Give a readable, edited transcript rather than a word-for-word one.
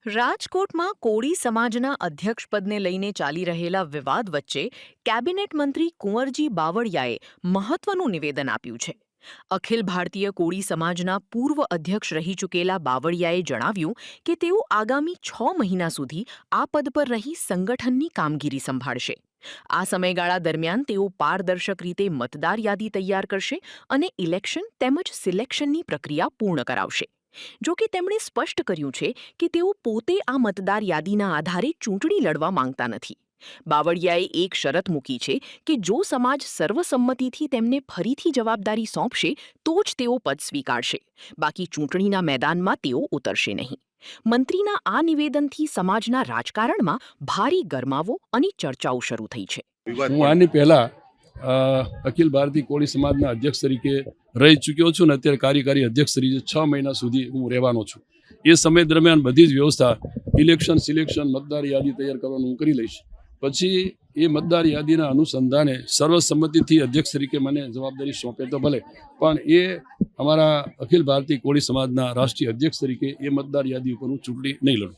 રાજકોટમાં કોળી સમાજના અધ્યક્ષપદને લઈને ચાલી રહેલા વિવાદ વચ્ચે કેબિનેટ મંત્રી કુંવરજી બાવળિયાએ મહત્વનું નિવેદન આપ્યું છે. અખિલ ભારતીય કોળી સમાજના પૂર્વ અધ્યક્ષ રહી ચૂકેલા બાવળિયાએ જણાવ્યું કે તેઓ આગામી 6 મહિના સુધી આ પદ પર રહી સંગઠનની કામગીરી સંભાળશે. આ સમયગાળા દરમિયાન તેઓ પારદર્શક રીતે મતદાર યાદી તૈયાર કરશે અને ઇલેક્શન તેમજ સિલેક્શનની પ્રક્રિયા પૂર્ણ કરાવશે. જો કે તેમણે સ્પષ્ટ કર્યું છે કે તેઓ પોતે આ મતદાર યાદીના આધારે ચૂંટણી લડવા માંગતા નથી. બાવળિયાએ એક શરત મૂકી છે કે જો સમાજ સર્વસંમતિથી તેમને ફરીથી જવાબદારી સોંપશે તો જ તેઓ પદ સ્વીકારશે, બાકી ચૂંટણીના મેદાનમાં તેઓ ઉતરશે નહીં. મંત્રીના આ નિવેદનથી સમાજના રાજકારણમાં ભારે ગરમાવો અને ચર્ચાઓ શરૂ થઈ છે. હું આની પહેલા અખિલ ભારતીય કોળી સમાજના અધ્યક્ષ તરીકે રહી ચૂક્યો છું અને અત્યારે કાર્યકારી અધ્યક્ષ તરીકે 6 મહિના સુધી હું રહેવાનો છું. એ સમય દરમિયાન બધી જ વ્યવસ્થા ઇલેક્શન સિલેક્શન મતદાર યાદી તૈયાર કરવાનું હું કરી લઈશ. પછી એ મતદાર યાદીના અનુસંધાને સર્વસંમતિથી અધ્યક્ષ તરીકે મને જવાબદારી સોંપે તો ભલે, પણ એ અમારા અખિલ ભારતીય કોળી સમાજના રાષ્ટ્રીય અધ્યક્ષ તરીકે એ મતદાર યાદી ઉપર હું ચૂંટણી નહીં લડું.